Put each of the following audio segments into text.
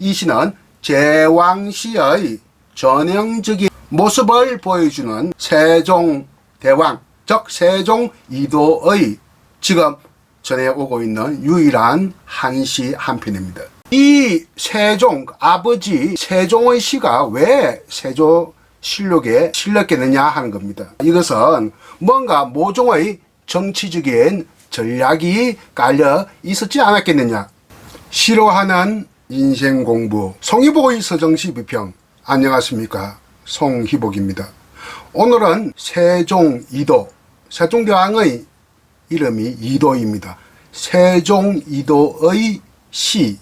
이 시는 제왕시의 전형적인 모습을 보여주는 세종대왕, 즉 세종이도의 지금 전해오고 있는 유일한 한시 한 편입니다. 이 세종, 아버지 세종의 시가 왜 세조실록에 실렸겠느냐 하는 겁니다. 이것은 뭔가 모종의 정치적인 전략이 깔려 있었지 않았겠느냐. 싫어하는 인생공부, 송희복의 서정시 비평. 안녕하십니까, 송희복입니다. 오늘은 세종이도, 세종대왕의 이름이 이도입니다. 세종이도의 시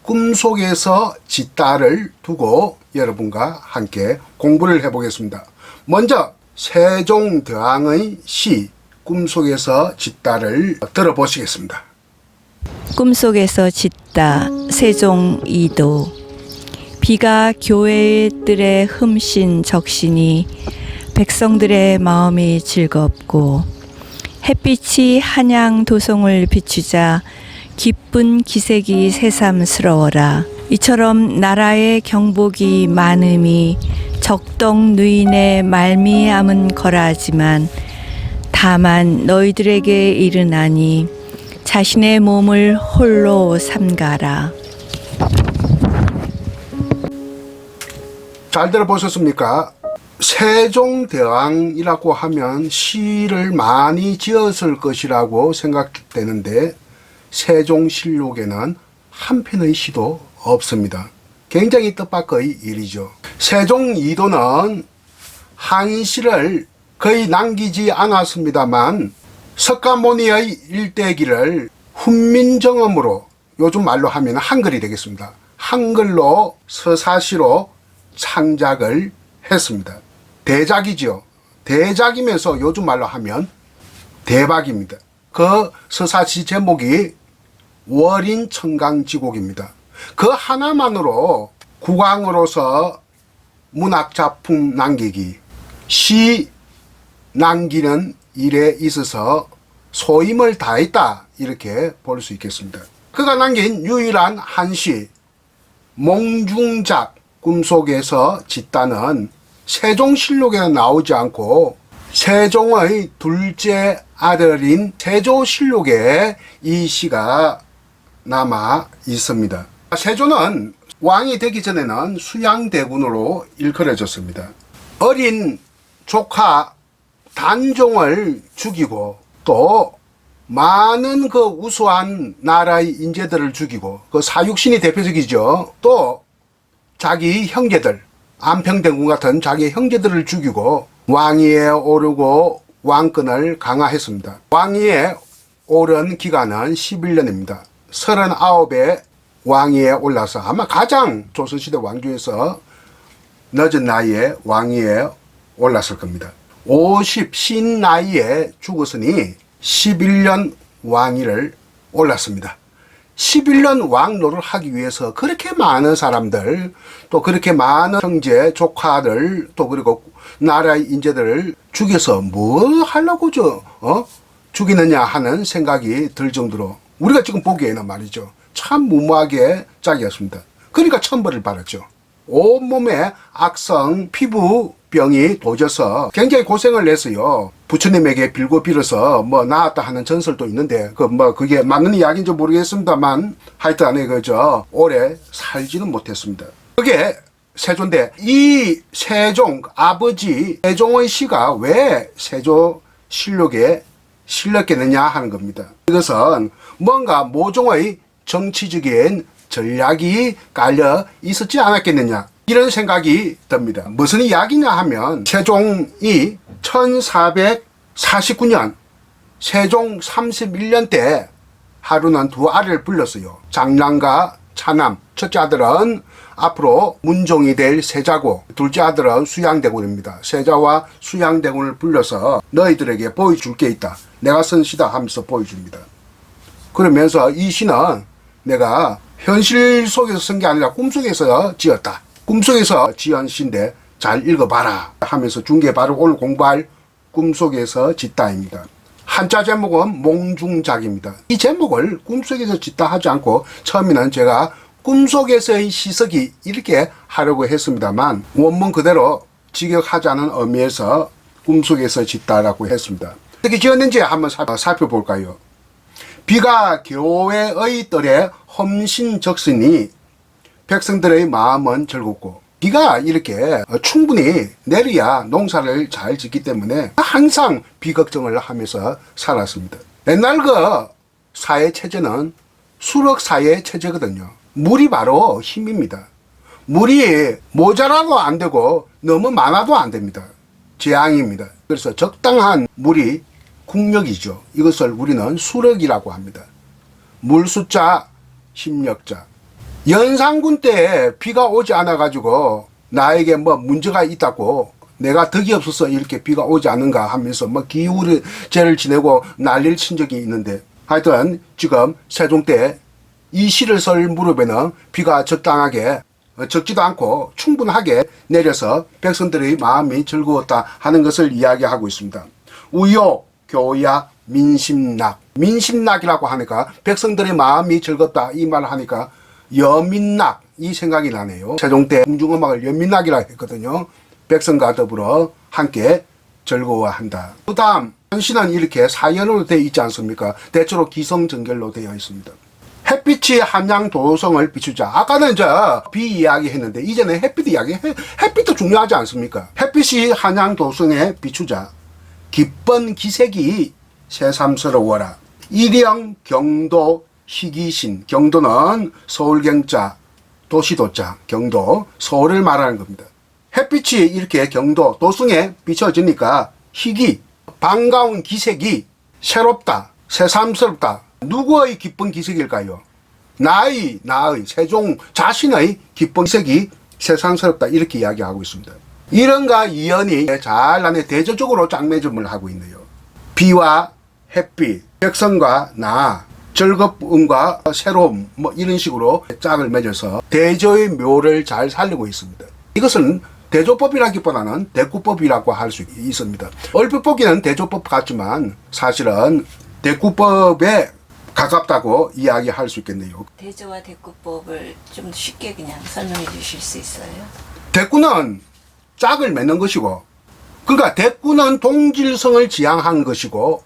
꿈속에서 짓다를 두고 여러분과 함께 공부를 해보겠습니다. 먼저 세종대왕의 시 꿈속에서 짓다를 들어보시겠습니다. 꿈속에서 짓다. 세종이도. 비가 교회의 뜰에 흠씬 적시니 백성들의 마음이 즐겁고 햇빛이 한양 도성을 비추자 기쁜 기색이 새삼스러워라. 이처럼 나라의 경복이 많음이 적덕 누인의 말미암은 거라지만 다만 너희들에게 이르나니 자신의 몸을 홀로 삼가라. 잘 들어보셨습니까? 세종대왕이라고 하면 시를 많이 지었을 것이라고 생각되는데 세종실록에는 한 편의 시도 없습니다. 굉장히 뜻밖의 일이죠. 세종이도는 한시를 거의 남기지 않았습니다만 석가모니의 일대기를 훈민정음으로, 요즘 말로 하면 한글이 되겠습니다. 한글로 서사시로 창작을 했습니다. 대작이죠. 대작이면서 요즘 말로 하면 대박입니다. 그 서사시 제목이 월인청강지곡입니다. 그 하나만으로 국왕으로서 문학작품 남기기, 시 남기는 일에 있어서 소임을 다했다, 이렇게 볼 수 있겠습니다. 그가 남긴 유일한 한시 몽중작 꿈속에서 짓다는 세종실록에 나오지 않고 세종의 둘째 아들인 세조실록에 이 시가 남아 있습니다. 세조는 왕이 되기 전에는 수양대군으로 일컬어졌습니다. 어린 조카 단종을 죽이고 또 많은 그 우수한 나라의 인재들을 죽이고, 그 사육신이 대표적이죠. 또 자기 형제들, 안평대군 같은 자기 형제들을 죽이고 왕위에 오르고 왕권을 강화했습니다. 왕위에 오른 기간은 11년입니다. 39에 왕위에 올라서 아마 가장 조선시대 왕 중에서 늦은 나이에 왕위에 올랐을 겁니다. 50신 나이에 죽었으니 11년 왕위를 올랐습니다. 11년 왕 노릇을 하기 위해서 그렇게 많은 사람들, 또 그렇게 많은 형제, 조카들, 또 그리고 나라의 인재들을 죽여서 뭘 하려고 죽이느냐 하는 생각이 들 정도로, 우리가 지금 보기에는 말이죠, 참 무모하게 짝이었습니다. 그러니까 천벌을 받았죠. 온몸에 악성 피부병이 도져서 굉장히 고생을 했어요. 부처님에게 빌고 빌어서 나았다 하는 전설도 있는데 그게 맞는 이야기인지 모르겠습니다만 하여튼 그저 오래 살지는 못했습니다. 그게 세조인데 이 세종 아버지 세종의 시가 왜 세조실록에 실렸겠느냐 하는 겁니다. 이것은 뭔가 모종의 정치적인 전략이 깔려 있었지 않았겠느냐, 이런 생각이 듭니다. 무슨 이야기냐 하면 세종이 1449년 세종 31년 때 하루는 두 아들을 불렀어요. 장남과 차남. 첫째 아들은 앞으로 문종이 될 세자고, 둘째 아들은 수양대군입니다. 세자와 수양대군을 불러서 너희들에게 보여줄 게 있다, 내가 쓴 시다 하면서 보여줍니다. 그러면서 이 시는 내가 현실 속에서 쓴 게 아니라 꿈속에서 지었다, 꿈속에서 지은 시인데 잘 읽어봐라 하면서 준 게 바로 오늘 공부할 꿈속에서 짓다입니다. 한자 제목은 몽중작입니다. 이 제목을 꿈속에서 짓다 하지 않고 처음에는 제가 꿈속에서의 시석이 이렇게 하려고 했습니다만 원문 그대로 직역하자는 의미에서 꿈속에서 짓다라고 했습니다. 어떻게 지었는지 한번 살펴볼까요? 비가 교회의 뜰에 험신적으니 백성들의 마음은 즐겁고, 비가 이렇게 충분히 내려야 농사를 잘 짓기 때문에 항상 비걱정을 하면서 살았습니다. 옛날 그 사회 체제는 수력 사회 체제거든요. 물이 바로 힘입니다. 물이 모자라도 안 되고 너무 많아도 안 됩니다. 재앙입니다. 그래서 적당한 물이 국력이죠. 이것을 우리는 수력이라고 합니다. 물수자, 힘력자. 연산군 때 비가 오지 않아 가지고 나에게 뭐 문제가 있다고, 내가 덕이 없어서 이렇게 비가 오지 않는가 하면서 뭐 기우제를 지내고 난리를 친 적이 있는데, 하여튼 지금 세종 때 이 시를 쓸 무렵에는 비가 적당하게, 적지도 않고 충분하게 내려서 백성들의 마음이 즐거웠다 하는 것을 이야기하고 있습니다. 우요, 교야, 민심락. 민심락이라고 하니까 백성들의 마음이 즐겁다 이 말을 하니까 여민락 이 생각이 나네요. 세종 때 궁중음악을 여민락이라 했거든요. 백성과 더불어 함께 즐거워한다. 그 다음 한시는 이렇게 사연으로 되어 있지 않습니까? 대체로 기성정결로 되어 있습니다. 햇빛이 한양 도성을 비추자. 아까는 비 이야기 했는데 이제는 햇빛 이야기. 햇빛도 중요하지 않습니까? 햇빛이 한양 도성에 비추자. 기쁜 기색이 새삼스러워라. 일영 경도 희기신. 경도는 서울경자, 도시도자, 경도, 서울을 말하는 겁니다. 햇빛이 이렇게 경도, 도성에 비춰지니까 희기, 반가운 기색이 새롭다, 새삼스럽다. 누구의 기쁜 기색일까요? 나의 세종 자신의 기쁜 기색이 새삼스럽다 이렇게 이야기하고 있습니다. 이런가 이연이 잘 나네 대조적으로 짝매점을 하고 있네요. 비와 햇빛, 백성과 나, 즐거움과 새로움 뭐 이런 식으로 짝을 맺어서 대조의 묘를 잘 살리고 있습니다. 이것은 대조법이라기보다는 대구법이라고 할 수 있습니다. 얼핏 보기는 대조법 같지만 사실은 대구법에 가깝다고 이야기할 수 있겠네요. 대조와 대구법을 좀 쉽게 그냥 설명해 주실 수 있어요? 대구는 짝을 맺는 것이고, 그러니까 대구는 동질성을 지향한 것이고,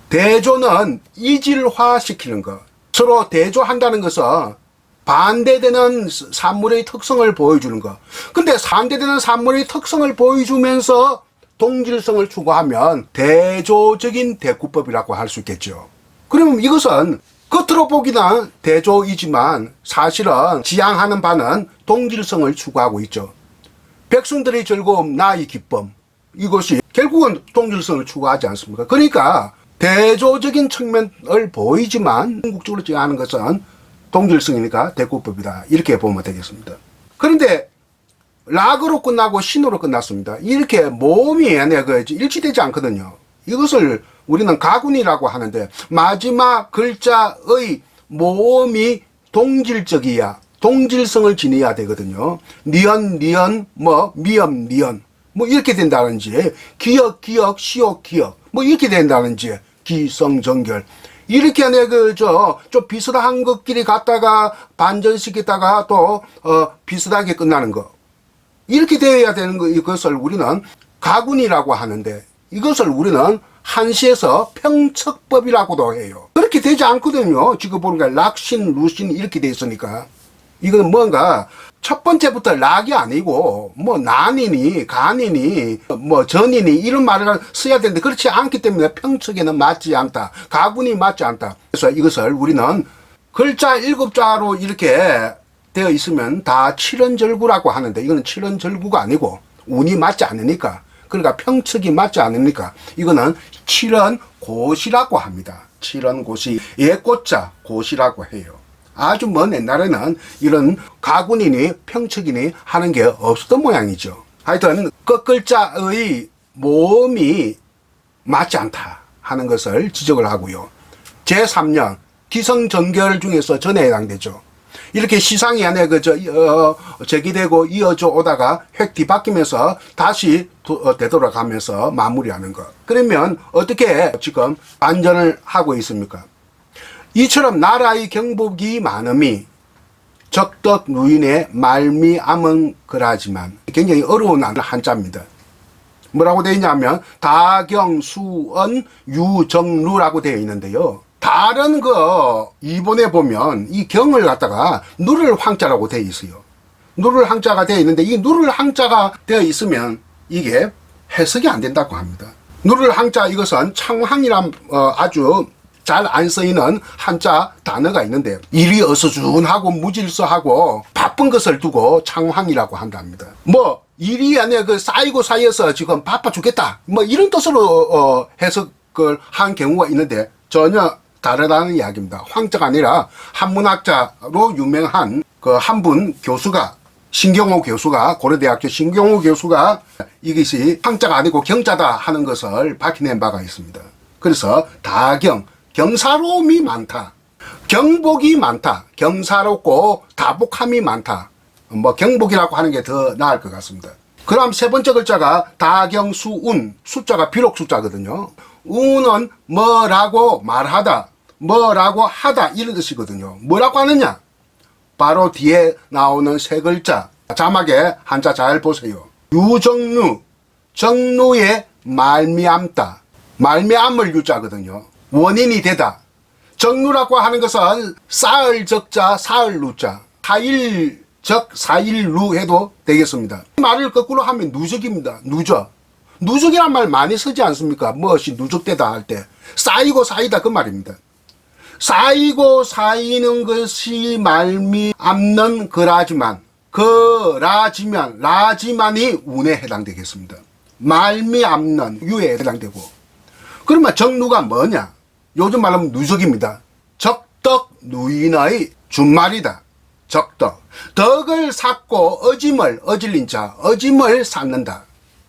대조는 이질화시키는 것. 서로 대조한다는 것은 반대되는 산물의 특성을 보여주는 것. 근데 반대되는 산물의 특성을 보여주면서 동질성을 추구하면 대조적인 대구법이라고 할 수 있겠죠. 그러면 이것은 겉으로 보기는 대조이지만 사실은 지향하는 바는 동질성을 추구하고 있죠. 백성들의 즐거움, 나의 기쁨, 이것이 결국은 동질성을 추구하지 않습니까? 그러니까 대조적인 측면을 보이지만 궁극적으로 지향하는 것은 동질성이니까 대구법이다 이렇게 보면 되겠습니다. 그런데 락으로 끝나고 신으로 끝났습니다. 이렇게 모음이 일치되지 않거든요. 이것을 우리는 가군이라고 하는데 마지막 글자의 모음이 동질적이야, 동질성을 지녀야 되거든요. 니언, 미엄, 니언 뭐 이렇게 된다든지, 기역, 시옥, 기역 뭐 이렇게 된다든지, 기성정결 이렇게 좀 비슷한 것끼리 갖다가 반전시켰다가 또 비슷하게 끝나는 거, 이렇게 되어야 되는 거, 이것을 우리는 가군이라고 하는데 이것을 우리는 한시에서 평척법이라고도 해요. 그렇게 되지 않거든요. 지금 보니까 락신, 루신 이렇게 돼 있으니까 이건 뭔가 첫 번째부터 락이 아니고 뭐 난이니 간이니 뭐 전이니 이런 말을 써야 되는데 그렇지 않기 때문에 평척에는 맞지 않다, 가군이 맞지 않다. 그래서 이것을 우리는 글자 7자로 이렇게 되어 있으면 다 칠언절구라고 하는데 이거는 칠언절구가 아니고 운이 맞지 않으니까, 그러니까 평척이 맞지 않으니까 이거는 칠언고시라고 합니다. 칠언고시, 예꽃자 고시라고 해요. 아주 먼 옛날에는 이런 가군이니 평척이니 하는 게 없었던 모양이죠. 하여튼 끝글자의 모음이 맞지 않다 하는 것을 지적을 하고요. 제3년 기성정결 중에서 전에 해당되죠. 이렇게 시상이 안에 제기되고 이어져 오다가 획 뒤바뀌면서 다시 되돌아가면서 마무리하는 것. 그러면 어떻게 지금 반전을 하고 있습니까? 이처럼 나라의 경복이 많음이 적덕 누인의 말미암은 그라지만 굉장히 어려운 한자입니다. 뭐라고 되어 있냐면 다경수언 유정루라고 되어 있는데요. 다른 이번에 보면 이 경을 갖다가 누를 황자라고 되어 있어요. 누를 황자가 되어 있는데 이 누를 황자가 되어 있으면 이게 해석이 안 된다고 합니다. 누를 황자 이것은 창황이란 아주 잘 안 쓰이는 한자 단어가 있는데 일이 어수선하고 무질서하고 바쁜 것을 두고 창황이라고 한답니다. 뭐 일이 안에 쌓이고 쌓여서 지금 바빠 죽겠다 뭐 이런 뜻으로 해석을 한 경우가 있는데 전혀 다르다는 이야기입니다. 황자가 아니라 한문학자로 유명한 한 분 교수가 신경호 교수가 고려대학교 신경호 교수가 이것이 황자가 아니고 경자다 하는 것을 밝혀낸 바가 있습니다. 그래서 다경 경사로움이 많다. 경복이 많다. 경사롭고 다복함이 많다. 뭐 경복이라고 하는 게 더 나을 것 같습니다. 그럼 세 번째 글자가 다경수운. 숫자가 비록 숫자거든요. 운은 뭐라고 말하다. 뭐라고 하다 이런 뜻이거든요. 뭐라고 하느냐? 바로 뒤에 나오는 세 글자. 자막에 한자 잘 보세요. 유정루. 정루의 말미암다. 말미암을 유자거든요. 원인이 되다. 정루라고 하는 것은 쌓을 적자 사을 루자. 사일적 사일루 해도 되겠습니다. 말을 거꾸로 하면 누적입니다. 누적. 누적이란 말 많이 쓰지 않습니까? 무엇이 누적되다 할 때 쌓이고 쌓이다 그 말입니다. 쌓이고 쌓이는 것이 말미암는 그라지만 그라지면 라지만이 운에 해당되겠습니다. 말미암는 유에 해당되고 그러면 정루가 뭐냐? 요즘 말하면 누적입니다. 적덕 누인의 준말이다. 적덕. 덕을 쌓고 어짐을 어질린 자 어짐을 쌓는다.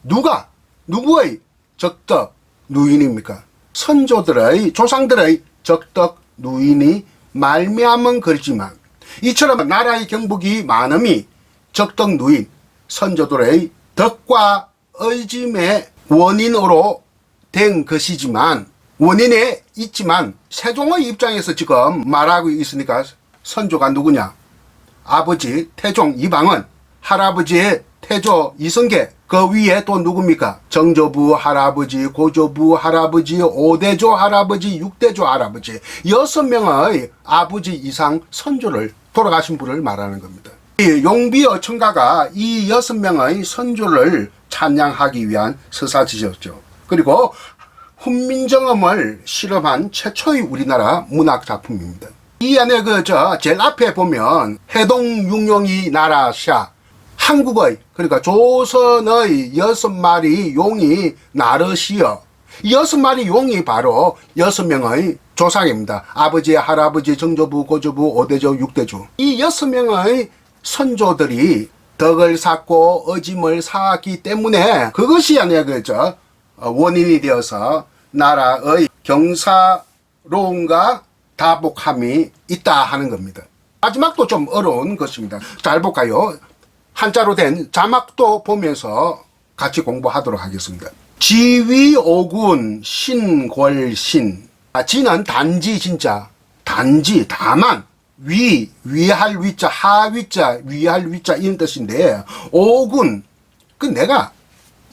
누가? 누구의 적덕 누인입니까? 선조들의 조상들의 적덕 누인이 말미암은 그렇지만 이처럼 나라의 경복이 많음이 적덕 누인 선조들의 덕과 의짐의 원인으로 된 것이지만 원인에 있지만 세종의 입장에서 지금 말하고 있으니까 선조가 누구냐? 아버지 태종 이방은, 할아버지의 태조 이성계, 그 위에 또 누굽니까? 정조부 할아버지, 고조부 할아버지, 오대조 할아버지, 육대조 할아버지 6명의 아버지 이상 선조를 돌아가신 분을 말하는 겁니다. 이 용비어천가가 이 6명의 선조를 찬양하기 위한 서사지였죠. 그리고 훈민정음을 실험한 최초의 우리나라 문학 작품입니다. 이 안에 제일 앞에 보면 해동육룡이 나라샤 한국의 그러니까 조선의 6마리 용이 나르시어 이 6마리 용이 바로 6명의 조상입니다. 아버지, 할아버지, 정조부, 고조부, 오대조, 육대조 이 6명의 선조들이 덕을 쌓고 어짐을 쌓았기 때문에 그것이 아니야 원인이 되어서 나라의 경사로움과 다복함이 있다 하는 겁니다. 마지막도 좀 어려운 것입니다. 잘 볼까요? 한자로 된 자막도 보면서 같이 공부하도록 하겠습니다. 지위오군 신궐신. 지는 단지 진짜 단지 다만 위할 위자 하위자 위할 위자 이런 뜻인데 오군 내가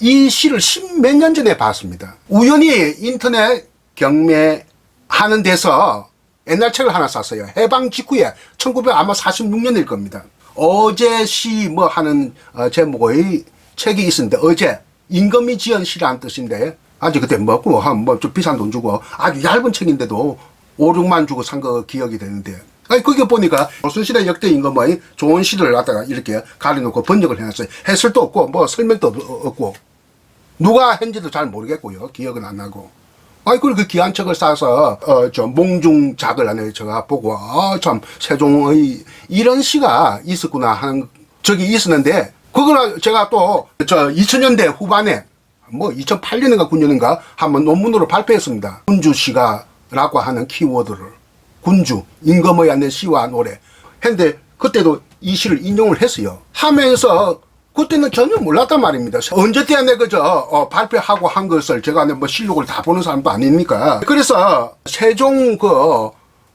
이 시를 10몇 년 전에 봤습니다. 우연히 인터넷 경매하는 데서 옛날 책을 하나 샀어요. 해방 직후에 1946년일 겁니다. 어제 시 뭐 하는 제목의 책이 있었는데 어제 임금이 지은 시라는 뜻인데 아주 그때 먹고 좀 비싼 돈 주고 아주 얇은 책인데도 5, 6만 주고 산 거 기억이 되는데 거기 보니까 조선시대 역대 임금의 좋은 시를 갖다가 이렇게 가려놓고 번역을 해놨어요. 해설도 없고 뭐 설명도 없고 누가 했는지도 잘 모르겠고요. 기억은 안 나고. 그리고 그 귀한 책을 싸서 몽중작을 안에 제가 보고 참 세종의 이런 시가 있었구나 하는 적이 있었는데 그걸 제가 또 2000년대 후반에 뭐 2008년인가 9년인가 한번 논문으로 발표했습니다. 군주시가라고 하는 키워드를 군주 임금의 안에 시와 노래 했는데 그때도 이 시를 인용을 했어요. 하면서 그때는 전혀 몰랐단 말입니다. 언제 때야 내가 발표하고 한 것을 제가 뭐 실록을 다 보는 사람도 아닙니까? 그래서 세종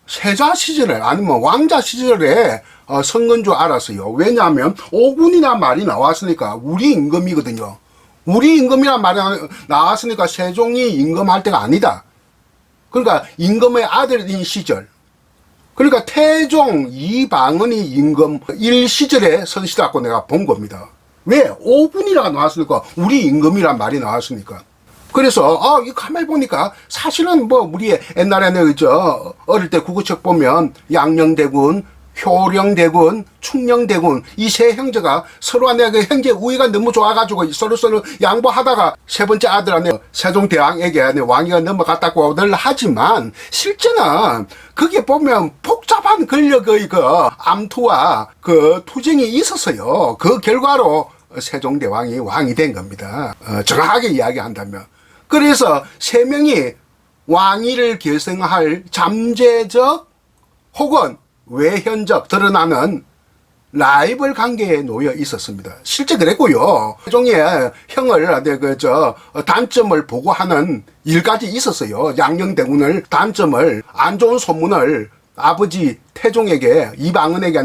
세자 시절에 아니면 왕자 시절에 선건 줄 알았어요. 왜냐하면 오군이란 말이 나왔으니까 우리 임금이거든요. 우리 임금이란 말이 나왔으니까 세종이 임금할 때가 아니다. 그러니까 임금의 아들인 시절. 그러니까 태종 이방은이 임금 1시절에 선시라고 내가 본 겁니다. 왜? 오군이라 나왔으니까 우리 임금이란 말이 나왔으니까. 그래서 이거 가만히 보니까 사실은 뭐 우리 옛날에는 어릴 때 국어책 보면 양녕대군, 효령대군, 충녕대군 이 세 형제가 서로 간에 그 형제 우애가 너무 좋아가지고 서로 양보하다가 세 번째 아들한테 세종대왕에게 왕위가 넘어갔다고들 하지만 실제는 그게 보면 복잡한 권력의 그 암투와 그 투쟁이 있었어요. 그 결과로 세종대왕이 왕이 된 겁니다. 정확하게 이야기한다면. 그래서 세 명이 왕위를 계승할 잠재적 혹은 외현적 드러나는 라이벌 관계에 놓여 있었습니다. 실제 그랬고요. 세종의 형을 단점을 보고하는 일까지 있었어요. 양녕대군을 단점을 안 좋은 소문을 아버지 태종에게 이방은에게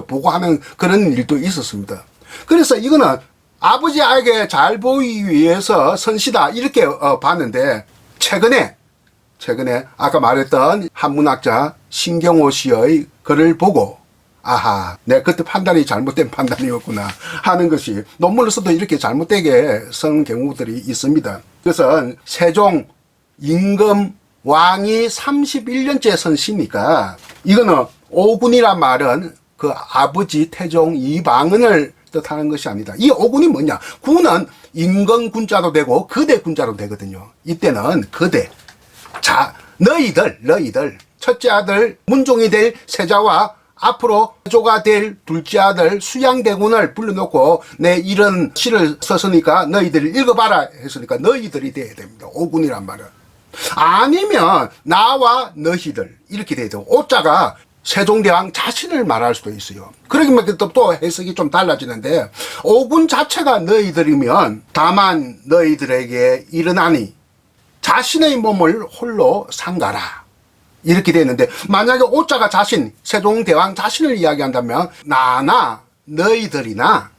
보고하는 그런 일도 있었습니다. 그래서 이거는 아버지에게 잘 보이기 위해서 선시다 이렇게 봤는데 최근에 아까 말했던 한문학자 신경호 씨의 글을 보고 아하, 내가 그때 판단이 잘못된 판단이었구나 하는 것이 논문에서도 이렇게 잘못되게 쓴 경우들이 있습니다. 그래서 세종 임금 왕이 31년째 선시니까 이거는 오군이란 말은 그 아버지 태종 이방은을 뜻하는 것이 아니다. 이 오군이 뭐냐? 군은 임금군자도 되고 거대군자도 되거든요. 이때는 거대. 자, 너희들 첫째 아들 문종이 될 세자와 앞으로 세조가 될 둘째 아들 수양대군을 불러놓고 내 이런 시를 썼으니까 너희들이 읽어봐라 했으니까 너희들이 돼야 됩니다. 오군이란 말은. 아니면 나와 너희들 이렇게 돼야 되고 오자가 세종대왕 자신을 말할 수도 있어요. 그러면 또 해석이 좀 달라지는데 오군 자체가 너희들이면 다만 너희들에게 일어나니 자신의 몸을 홀로 상가라 이렇게 되는데 만약에 오자가 자신 세종대왕 자신을 이야기한다면 나나 너희들이나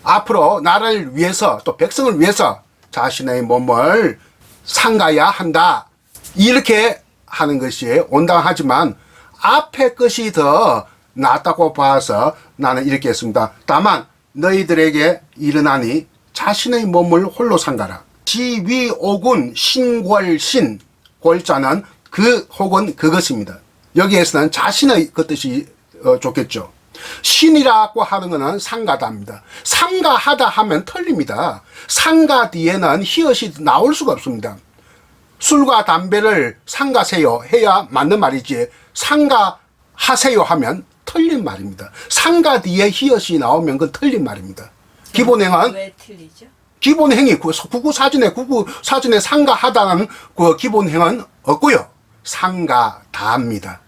앞으로 나라를 위해서 또 백성을 위해서 자신의 몸을 상가야 한다 이렇게 하는 것이 온당하지만 앞에 것이 더 낫다고 봐서 나는 이렇게 했습니다. 다만 너희들에게 일어나니 자신의 몸을 홀로 상가라. 지위오군 신궐신 골자는 그 혹은 그것입니다. 여기에서는 자신의 그 뜻이 좋겠죠. 신이라고 하는 것은 상가다입니다. 상가하다 하면 틀립니다. 상가 뒤에는 히읗이 나올 수가 없습니다. 술과 담배를 상가세요 해야 맞는 말이지 상가하세요 하면 틀린 말입니다. 상가 뒤에 히읗이 나오면 그건 틀린 말입니다. 기본행은 왜 틀리죠? 기본행이 구구사전에 상가하다는 그 기본행은 없고요. 상가다입니다.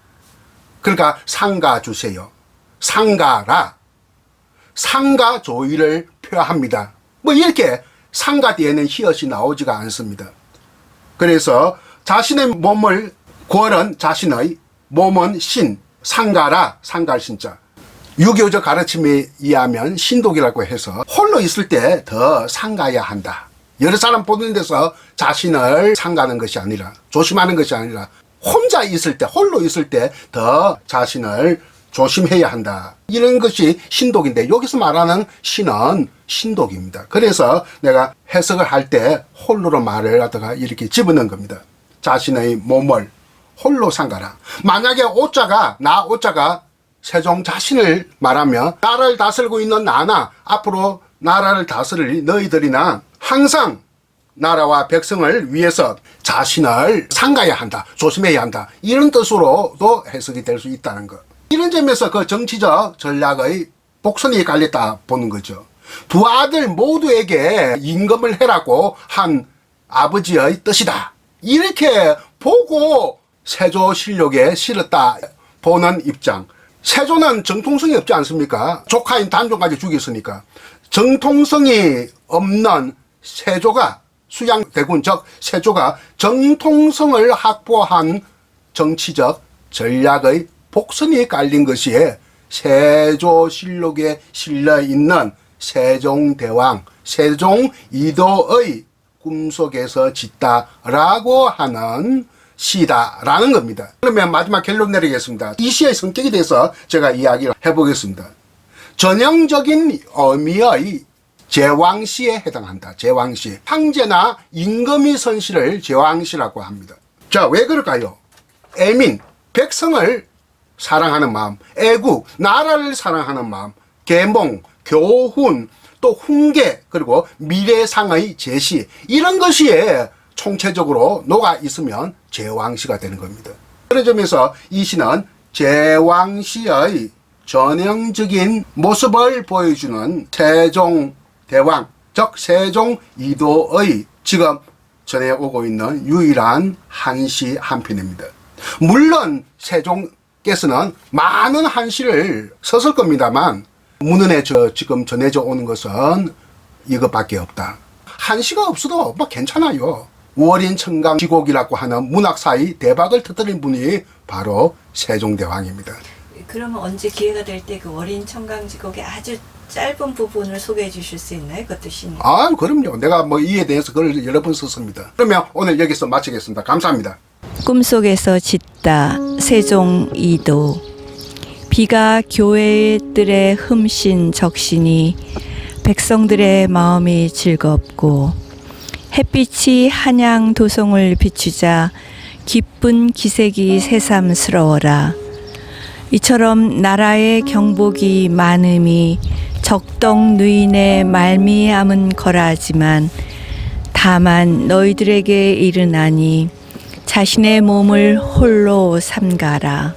그러니까 상가 주세요. 상가라. 상가 조의를 표합니다. 뭐 이렇게 상가 뒤에는 히읗이 나오지가 않습니다. 그래서 자신의 몸을 구월은 자신의 몸은 신, 상가라, 상갈 신자. 유교적 가르침에 의하면 신독이라고 해서 홀로 있을 때 더 상가야 한다. 여러 사람 보는 데서 자신을 상가는 것이 아니라 조심하는 것이 아니라 혼자 있을 때 홀로 있을 때 더 자신을 조심해야 한다. 이런 것이 신독인데 여기서 말하는 신은 신독입니다. 그래서 내가 해석을 할 때 홀로로 말을 하다가 이렇게 집어넣은 겁니다. 자신의 몸을 홀로 상가라. 만약에 오자가 세종 자신을 말하면 나라를 다스리고 있는 나나 앞으로 나라를 다스릴 너희들이나 항상 나라와 백성을 위해서 자신을 상가해야 한다. 조심해야 한다. 이런 뜻으로도 해석이 될 수 있다는 것. 이런 점에서 그 정치적 전략의 복선이 갈렸다 보는 거죠. 두 아들 모두에게 임금을 해라고 한 아버지의 뜻이다. 이렇게 보고 세조실록에 실었다 보는 입장. 세조는 정통성이 없지 않습니까? 조카인 단종까지 죽였으니까. 정통성이 없는 세조가 수양대군 즉 세조가 정통성을 확보한 정치적 전략의 복선이 깔린 것이 세조실록에 실려 있는 세종대왕, 세종이도의 꿈속에서 짓다라고 하는 시다라는 겁니다. 그러면 마지막 결론 내리겠습니다. 이 시의 성격에 대해서 제가 이야기를 해보겠습니다. 전형적인 의미의 제왕시에 해당한다. 제왕시. 황제나 임금이 선 시를 제왕시라고 합니다. 자, 왜 그럴까요? 애민, 백성을 사랑하는 마음, 애국, 나라를 사랑하는 마음, 계몽, 교훈, 또 훈계, 그리고 미래상의 제시, 이런 것이 총체적으로 녹아 있으면 제왕시가 되는 겁니다. 그런 점에서 이 시는 제왕시의 전형적인 모습을 보여주는 세종대왕, 즉 세종이도의 지금 전해오고 있는 유일한 한시 한 편입니다. 물론 세종께서는 많은 한시를 썼을 겁니다만 문헌에 지금 전해져 오는 것은 이것밖에 없다. 한시가 없어도 뭐 괜찮아요. 월인청강지곡이라고 하는 문학사의 대박을 터뜨린 분이 바로 세종대왕입니다. 그러면 언제 기회가 될 때 그 월인 청강지곡의 아주 짧은 부분을 소개해 주실 수 있나요? 그것도 시는. 아, 그럼요. 내가 뭐 이에 대해서 글을 여러 번 썼습니다. 그러면 오늘 여기서 마치겠습니다. 감사합니다. 꿈속에서 짓다 세종이도. 비가 교회의 뜰에 흠씬 적시니 백성들의 마음이 즐겁고 햇빛이 한양 도성을 비추자 기쁜 기색이 새삼스러워라. 이처럼 나라의 경복이 많음이 적덕 누인의 말미암은 거라지만 다만 너희들에게 이르나니 자신의 몸을 홀로 삼가라.